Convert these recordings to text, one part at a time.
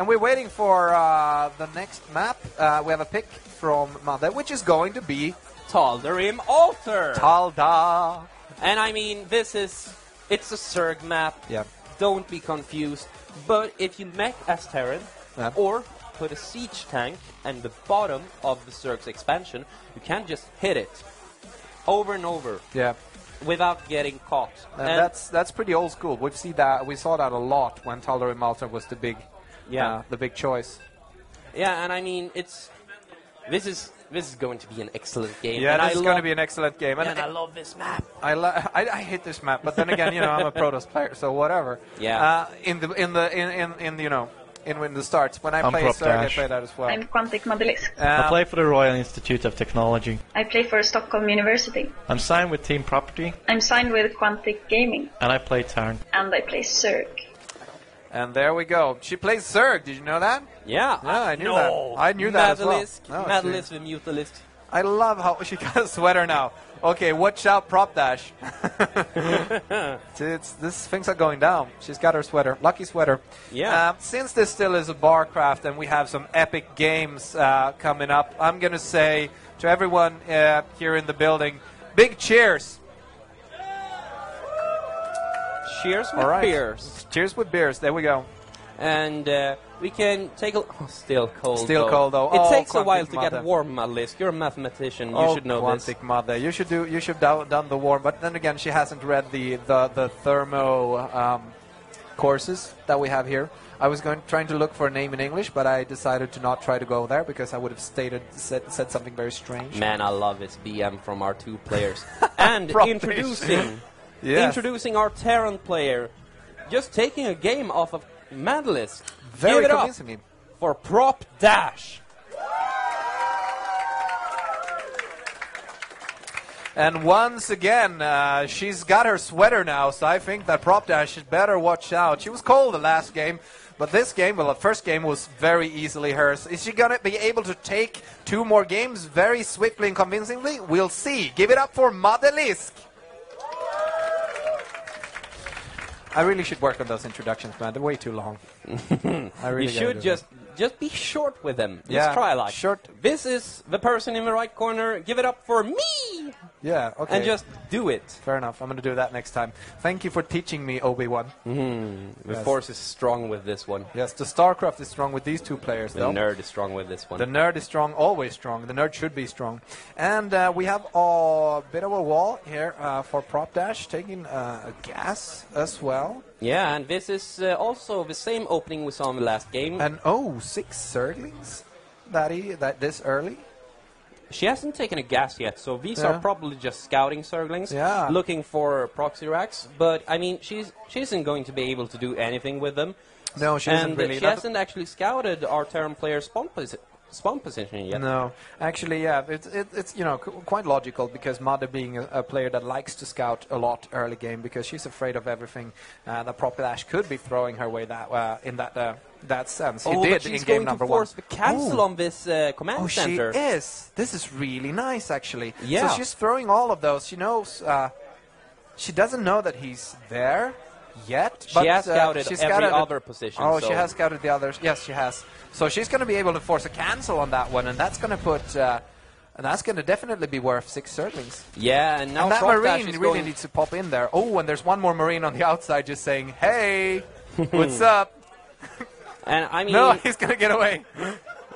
And we're waiting for the next map. We have a pick from Madde, which is going to be Tal'Darim Altar. Talda. And I mean, it's a Zerg map. Yeah. Don't be confused. But if you mech as Terran, or put a siege tank in the bottom of the Zerg's expansion, you can just hit it over and over. Yeah. Without getting caught. And that's pretty old school. We saw that a lot when Tal'Darim Altar was the big choice. Yeah, and I mean this is going to be an excellent game. Yeah, and this is going to be an excellent game. And I love this map. I hate this map, but then again, I'm a prOpDash player, so whatever. Yeah. In the starts, when I play Zerg, I play that as well. I'm Quantic MaddeLisk. I play for the Royal Institute of Technology. I play for Stockholm University. I'm signed with Team Property. I'm signed with Quantic Gaming. And I play Terran. And I play Zerg. And there we go. She plays Zerg. Did you know that? Yeah. I knew that. I knew that as well. MaddeLisk with MutAlisk. I love how she got a sweater now. Okay, watch out, prOpDash. These things are going down. She's got her sweater. Lucky sweater. Yeah. Since this still is a barcraft and we have some epic games coming up, I'm going to say to everyone here in the building, big cheers. Cheers with beers. Cheers with beers. There we go. And we can take a... Oh, still cold. Still cold, though. It takes a while to get warm, MaddeLisk. You're a mathematician. You should know this. Madde. You should have done the warm. But then again, she hasn't read the thermo courses that we have here. I was trying to look for a name in English, but I decided to not try to go there because I would have said something very strange. Man, I love this BM from our two players. And introducing our Terran player, just taking a game off of MaddeLisk. Very Give it convincing up for prOpDash. And once again, she's got her sweater now, so I think that prOpDash should better watch out. She was cold the last game, but this game, well, the first game was very easily hers. Is she going to be able to take 2 more games very swiftly and convincingly? We'll see. Give it up for MaddeLisk. I really should work on those introductions, man. They're way too long. You should just be short with them. Yeah, just try like short. This is the person in the right corner. Give it up for me. Yeah, okay. And just do it. Fair enough. I'm going to do that next time. Thank you for teaching me, Obi-Wan. The force is strong with this one. Yes, the StarCraft is strong with these two players, though. The nerd is strong with this one. The nerd is strong, always strong. The nerd should be strong. And we have a bit of a wall here for prOpDash, taking a gas as well. Yeah, and this is also the same opening we saw in the last game. And 6 Zerglings that this early. She hasn't taken a gas yet, so these are probably just scouting Zerglings, looking for proxy racks. But I mean, she isn't going to be able to do anything with them. No, she isn't really. She hasn't actually scouted our Terran player's spawn position yet. No, actually, yeah, it's quite logical because Madde being a player that likes to scout a lot early game because she's afraid of everything that prOpDash could be throwing her way in that sense. He did in game number 1. She's going to force the cancel on this command center. She is. This is really nice, actually. Yeah. So she's throwing all of those. She knows. She doesn't know that he's there yet. She has scouted every other position. Oh, she has scouted the others. Yes, she has. So she's going to be able to force a cancel on that one, and that's going to put. And that's going to definitely be worth 6 Zerglings. Yeah, and now that Marine really needs to pop in there. Oh, and there's one more Marine on the outside just saying, "Hey, what's up?" And I mean, no, he's going to get away.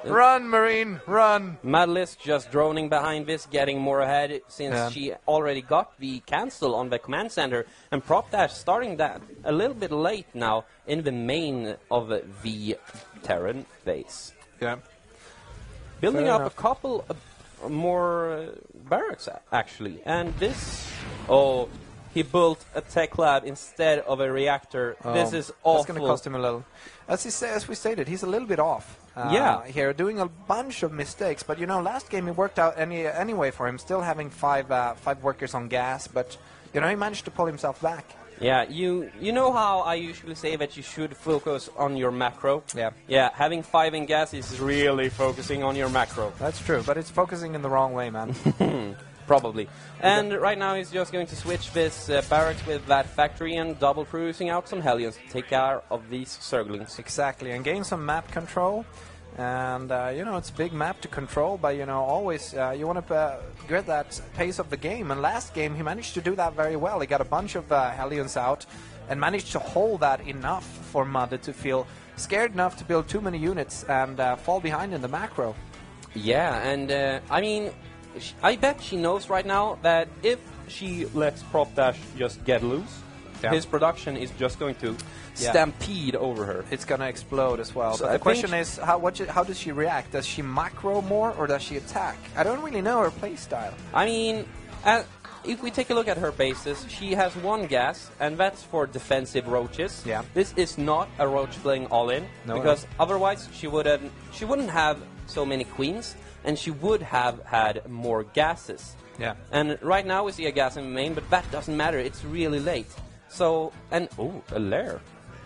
Run, Marine, run. MaddeLisk just droning behind this, getting more ahead since she already got the cancel on the command center. And prOpDash starting that a little bit late now in the main of the Terran base. Yeah. Building up a couple more barracks, actually. And this... Oh, he built a tech lab instead of a reactor. This is awful. That's going to cost him a little. As we stated, he's a little bit off. Here, doing a bunch of mistakes. But, last game it worked out anyway for him, still having five workers on gas. But, he managed to pull himself back. Yeah, you know how I usually say that you should focus on your macro? Yeah. Yeah, having 5 in gas is really focusing on your macro. That's true, but it's focusing in the wrong way, man. Probably. And right now he's just going to switch this barracks with that factory and double producing out some Hellions to take care of these Zerglings. Exactly, and gain some map control. And, you know, it's a big map to control, but, you know, always you want to get that pace of the game. And last game he managed to do that very well. He got a bunch of Hellions out and managed to hold that enough for Madde to feel scared enough to build too many units and fall behind in the macro. Yeah, and I mean, I bet she knows right now that if she lets prOpDash just get loose, his production is just going to stampede over her. It's going to explode as well. So But the question is, how does she react? Does she macro more or does she attack? I don't really know her playstyle. I mean, if we take a look at her bases, she has one gas, and that's for defensive roaches. Yeah. This is not a roach playing all-in, because otherwise she wouldn't have so many queens, and she would have had more gases. Yeah. And right now we see a gas in the main, but that doesn't matter. It's really late. So, and a lair.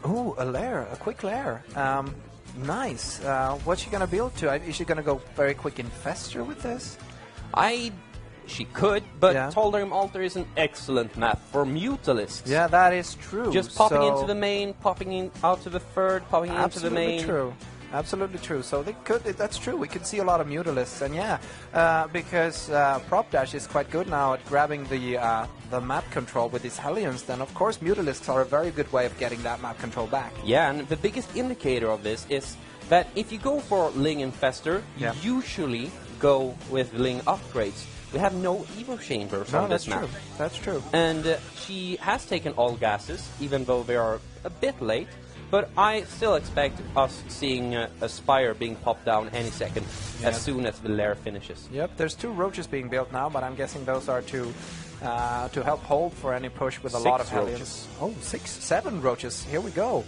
Ooh, a lair, a quick lair. Nice. What's she gonna build to? Is she gonna go very quick infester with this? She could, but Toldheim Altar is an excellent map for MaddeLisk. Yeah, that is true. Just popping into the main, popping in out to the third, popping into the main. True. Absolutely true. So they could. That's true. We could see a lot of MaddeLisks, and because prOpDash is quite good now at grabbing the map control with his Hellions. Then of course MaddeLisks are a very good way of getting that map control back. Yeah, and the biggest indicator of this is that if you go for Ling Infester, you usually go with Ling upgrades. We have no Evo Chambers on this map. That's true. And she has taken all gases, even though they are a bit late. But I still expect us seeing a Spire being popped down any second, as soon as the lair finishes. Yep, there's 2 roaches being built now, but I'm guessing those are to help hold for any push with a lot of Hellions. Oh, 6, 7 roaches. Here we go.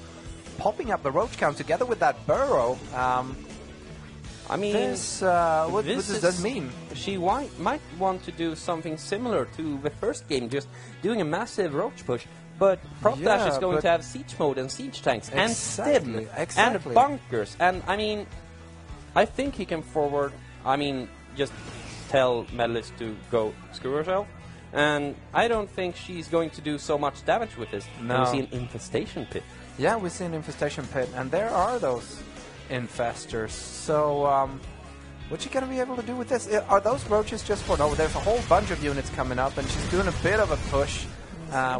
Popping up the roach count together with that burrow. I mean, what does that mean? She might want to do something similar to the first game, just doing a massive roach push. But prOpDash is going to have siege mode and siege tanks and stim and bunkers. And I mean, I think he can forward. I mean, just tell MaddeLisk to go screw herself. And I don't think she's going to do so much damage with this. No. We see an infestation pit. Yeah, we see an infestation pit, and there are those infestors. So, what's she going to be able to do with this? Are those roaches just for... No, there's a whole bunch of units coming up, and she's doing a bit of a push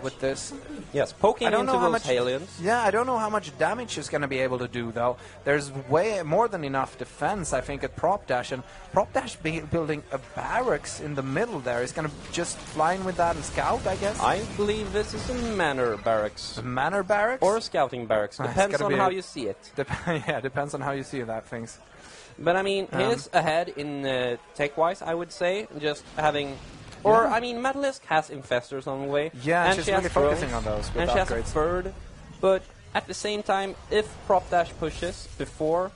with this. Yes, poking into those Hellions. Yeah, I don't know how much damage she's going to be able to do, though. There's way more than enough defense, I think, at prOpDash. And prOpDash building a barracks in the middle there. He's going to just fly in with that and scout, I guess. I believe this is a manor barracks. A manor barracks? Or a scouting barracks. Depends on how you see it. Yeah, depends on how you see that, things. But, I mean, he's ahead in tech-wise, I would say. Just having... Or, I mean, MaddeLisk has infestors on the way. Yeah, and she's really focusing on those with and upgrades. She has a third. But at the same time, if prOpDash pushes before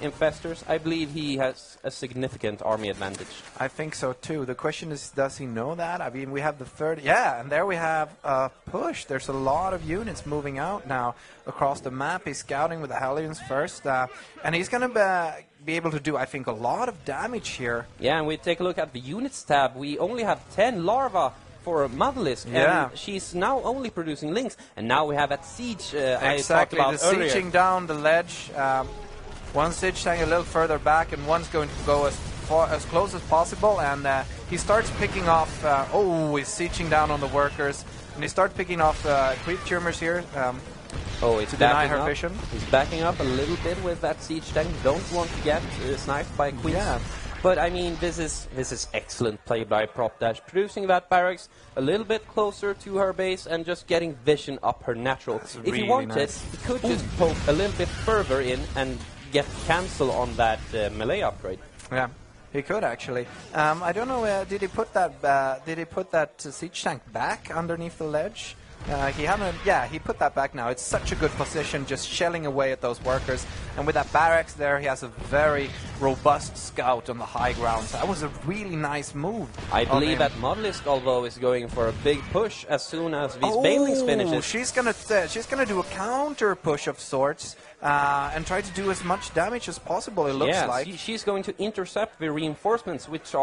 infestors, I believe he has a significant army advantage. I think so, too. The question is, does he know that? I mean, we have the third... Yeah, and there we have a push. There's a lot of units moving out now across the map. He's scouting with the Hellions first. And he's going to... be able to do, I think, a lot of damage here. Yeah, and we take a look at the units tab. We only have 10 larvae for MaddeLisk, and she's now only producing links. And now we have that siege I talked about earlier. Sieging down the ledge. One siege tank a little further back, and one's going to go as close as possible. And he starts picking off. He's sieging down on the workers, and he starts picking off creep tumors here. It's to deny her vision. He's backing up a little bit with that siege tank. Don't want to get sniped by queens. Yeah. But I mean, this is excellent play by prOpDash, producing that barracks a little bit closer to her base and just getting vision up her natural. If really he wanted, he could just poke a little bit further in and get cancel on that melee upgrade. Yeah. He could actually. I don't know. Did he put that? Did he put that siege tank back underneath the ledge? He put that back now. It's such a good position, just shelling away at those workers. And with that barracks there, he has a very robust scout on the high ground. So that was a really nice move. I believe that MaddeLisk, although, is going for a big push as soon as these banelings finishes. She's gonna do a counter push of sorts and try to do as much damage as possible. It looks like she's going to intercept the reinforcements, which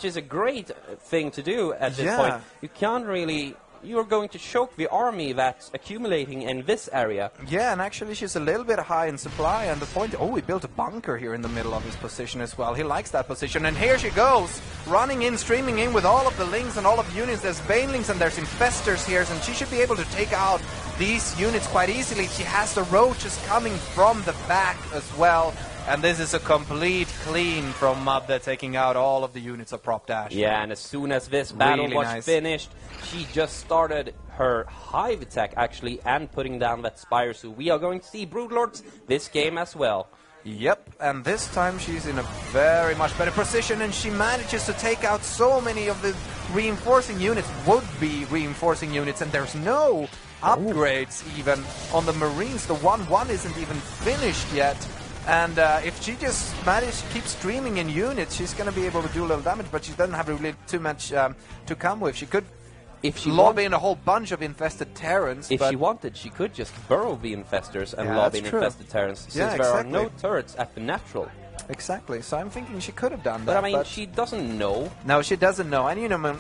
is a great thing to do at this point. You can't really. You're going to choke the army that's accumulating in this area. Yeah, and actually she's a little bit high in supply, and the point... Oh, he built a bunker here in the middle of his position as well. He likes that position, and here she goes, running in, streaming in with all of the lings and all of the units. There's banelings and there's infestors here, and she should be able to take out these units quite easily. She has the roaches coming from the back as well. And this is a complete clean from Madde, taking out all of the units of prOpDash. Yeah, and as soon as this battle was finished, she just started her hive attack, actually, and putting down that spire. So we are going to see Broodlords this game as well. Yep, and this time she's in a very much better position, and she manages to take out so many of the reinforcing units, would-be reinforcing units, and there's no upgrades even on the Marines. The 1-1 isn't even finished yet. And if she just manages to keep streaming in units, she's going to be able to do a little damage, but she doesn't have really too much to come with. She could lob in a whole bunch of infested Terrans. If she wanted, she could just burrow the infestors and lob in infested Terrans, since there are no turrets at the natural. Exactly, so I'm thinking she could have done that. But I mean, she doesn't know. No, she doesn't know. And you know,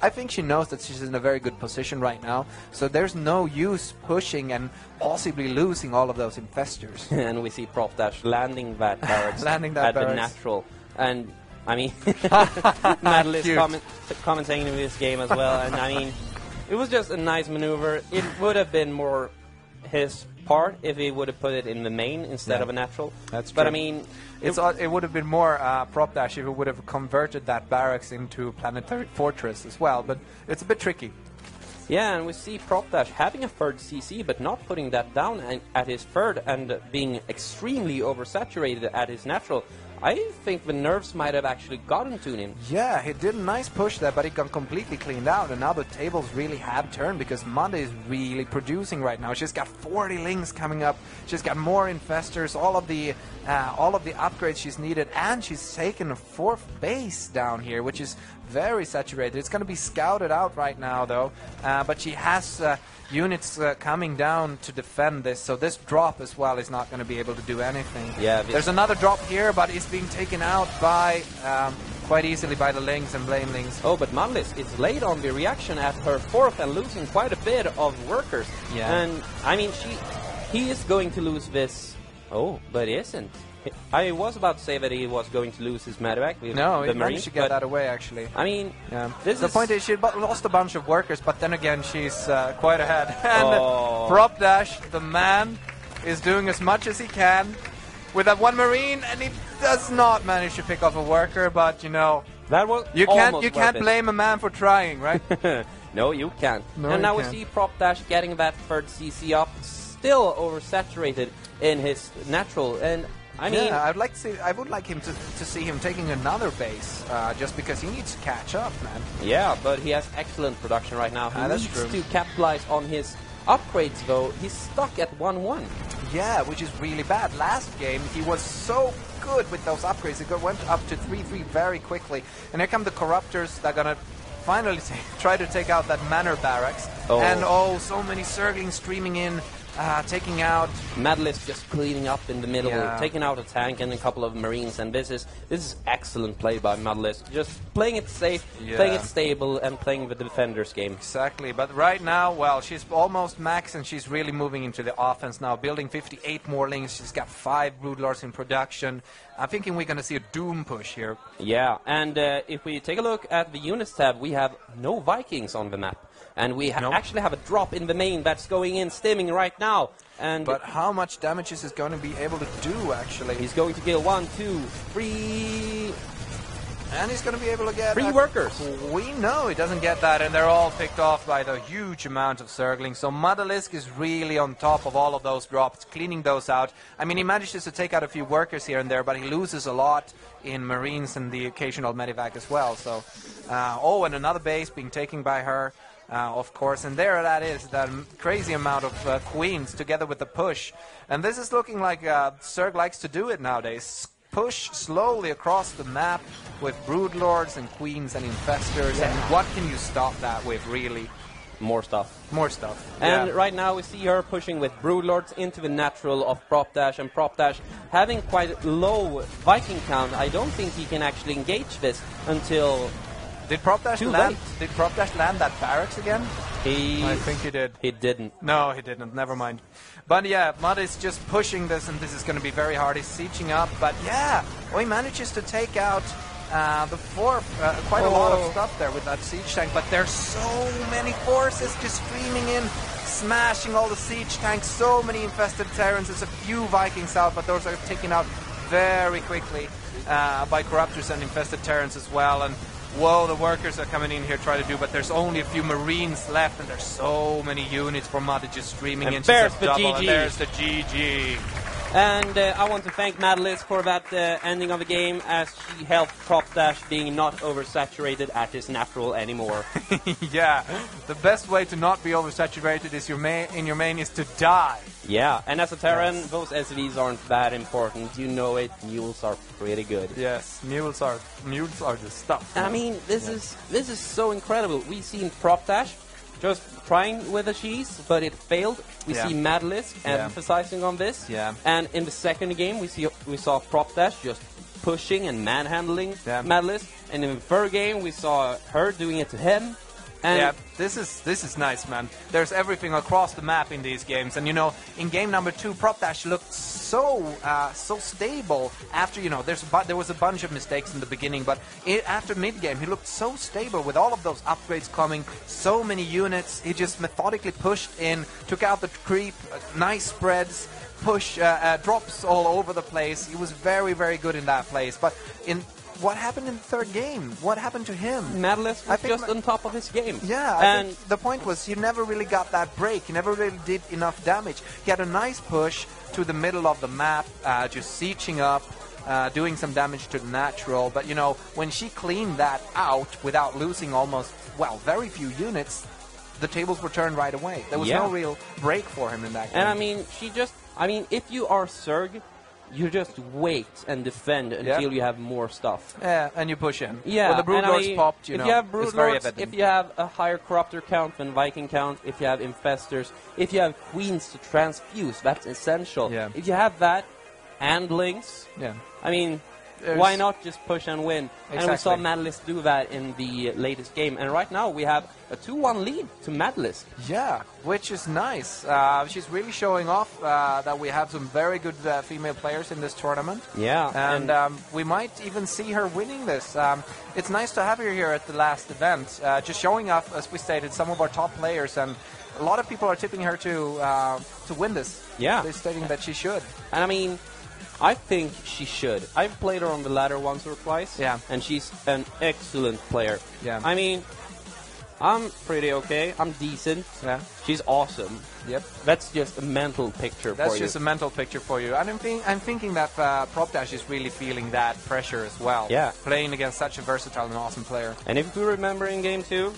I think she knows that she's in a very good position right now. So there's no use pushing and possibly losing all of those infestors. And we see prOpDash landing that barracks at the natural. And I mean, MaddeLisk commentating in this game as well. And I mean, it was just a nice maneuver. It would have been more his part if he would have put it in the main instead of a natural. That's true. But I mean, it would have been more prOpDash if he would have converted that barracks into a planetary fortress as well. But it's a bit tricky. Yeah, and we see prOpDash having a third CC, but not putting that down at his third and being extremely oversaturated at his natural. I think the nerves might have actually gotten to him. Yeah, he did a nice push there, but he got completely cleaned out, and now the tables really have turned because Madde is really producing right now. She's got 40 lings coming up. She's got more infestors, all of the upgrades she's needed, and she's taken a 4th base down here, which is very saturated. It's going to be scouted out right now, though, but she has units coming down to defend this, so this drop as well is not going to be able to do anything. Yeah, there's another drop here, but it's being taken out by quite easily by the lings and blamelings. Oh, but MaddeLisk is late on the reaction at her 4th and losing quite a bit of workers. Yeah. And I mean, he is going to lose this. Oh, but he isn't. I was about to say that he was going to lose his medevac. No, he managed to get that away, actually. I mean, the point is she lost a bunch of workers, but then again, she's quite ahead. And prOpDash, the man, is doing as much as he can with that one Marine, and he does not manage to pick off a worker, but, you know, that was you can't blame a man for trying, right? No, you can't. No, and now we see prOpDash getting that 3rd CC up, still oversaturated in his natural, and I mean, I would like him to see him taking another base, just because he needs to catch up, man. Yeah, but he has excellent production right now. He needs to capitalize on his upgrades, though. He's stuck at 1-1. Yeah, which is really bad. Last game, he was so good with those upgrades. He went up to 3-3 very quickly. And here come the Corruptors that are going to finally try to take out that Manor Barracks. And so many Zerglings streaming in. Taking out MaddeLisk, just cleaning up in the middle, taking out a tank and a couple of Marines, and this is excellent play by MaddeLisk. Just playing it safe, playing it stable, and playing the defender's game. Exactly, but right now, well, she's almost max, and she's really moving into the offense now, building 58 more lings. She's got 5 Broodlords in production. I'm thinking we're going to see a Doom push here. Yeah, and if we take a look at the units tab, we have no Vikings on the map. And we actually have a drop in the main that's going in, stimming right now. But how much damage is he going to be able to do, actually? He's going to kill 1, 2, 3... And he's going to be able to get 3 workers. We know he doesn't get that, and they're all picked off by the huge amount of Zerglings. So MaddeLisk is really on top of all of those drops, cleaning those out. I mean, he manages to take out a few workers here and there, but he loses a lot in Marines and the occasional medevac as well. So, and another base being taken by her. of course. And there that is, that crazy amount of queens together with the push. And this is looking like Zerg likes to do it nowadays. Push slowly across the map with broodlords and queens and infestors. And what can you stop that with, really? More stuff. More stuff. And right now we see her pushing with broodlords into the natural of prOpDash, and prOpDash having quite low Viking count. I don't think he can actually engage this until Did prOpDash land? late. Did prOpDash land that barracks again? I think he did. He didn't. No, he didn't. Never mind. But yeah, Mud is just pushing this, and this is going to be very hard. He's sieging up, but yeah, he manages to take out the fourth, quite a lot of stuff there with that siege tank. But there's so many forces just streaming in, smashing all the siege tanks. So many infested Terrans. There's a few Vikings out, but those are taken out very quickly by Corruptors and infested Terrans as well. And whoa, the workers are coming in here trying to do, but there's only a few Marines left, and there's so many units for Mud just streaming in. And there's the double, GG. And there's the GG. And I want to thank MaddeLisk for that ending of the game, as she helped prOpDash being not oversaturated at his natural anymore. Yeah, the best way to not be oversaturated is in your main is to die. Yeah, and as a Terran, those SVs aren't that important. You know it. Mules are pretty good. Yes, mules are the stuff. I mean, this is so incredible. We've seen prOpDash just trying with the cheese, but it failed. We see MaddeLisk emphasizing on this. Yeah. And in the second game, we saw prOpDash just pushing and manhandling MaddeLisk. And in the third game, we saw her doing it to him. And yeah, this is nice, man. There's everything across the map in these games, and you know, in game number 2, prOpDash looked so stable. After there was a bunch of mistakes in the beginning, but after mid game, he looked so stable with all of those upgrades coming. So many units, he just methodically pushed in, took out the creep, nice spreads, push drops all over the place. He was very, very good in that place, but what happened in the third game? What happened to him? MaddeLisk was just on top of his game. Yeah, I think the point was he never really got that break. He never really did enough damage. He had a nice push to the middle of the map, just sieging up, doing some damage to the natural. But, you know, when she cleaned that out without losing very few units, the tables were turned right away. There was no real break for him in that game. And, I mean, if you are Zerg, you just wait and defend until you have more stuff. Yeah, and you push in. Yeah, well, the broodlords popped, if you have broodlords, if you have a higher corruptor count than Viking count, if you have infestors, if you have queens to transfuse, that's essential. Yeah. If you have that, and links, I mean, why not just push and win? Exactly. And we saw MaddeLisk do that in the latest game. And right now we have a 2-1 lead to MaddeLisk. Yeah, which is nice. She's really showing off that we have some very good female players in this tournament. Yeah. And we might even see her winning this. It's nice to have her here at the last event, just showing off, as we stated, some of our top players. And a lot of people are tipping her to win this. Yeah. They're stating that she should. And I mean, I think she should. I've played her on the ladder once or twice. Yeah. And she's an excellent player. Yeah. I mean, I'm pretty okay. I'm decent. Yeah. She's awesome. Yep. That's just a mental picture for you. That's just a mental picture for you. And I'm thinking that prOpDash is really feeling that pressure as well. Yeah. Playing against such a versatile and awesome player. And if you remember in game 2,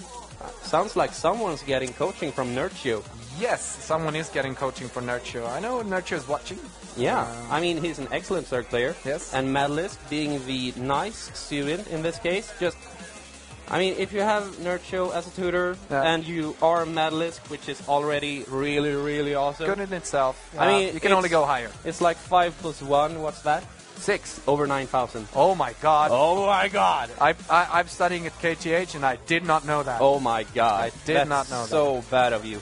sounds like someone's getting coaching from Nurtio. Yes, someone is getting coaching for Nurtio. I know Nurtio is watching. Yeah, I mean, he's an excellent Zerg player. Yes. And MaddeLisk being the nice student in this case, I mean, if you have Nurtio as a tutor, and you are MaddeLisk, which is already really, really awesome. Good in itself. I mean, you can only go higher. It's like 5 + 1, what's that? 6. Over 9,000. Oh my god. Oh my god. I'm studying at KTH and I did not know that. Oh my god. I did not know that. So bad of you.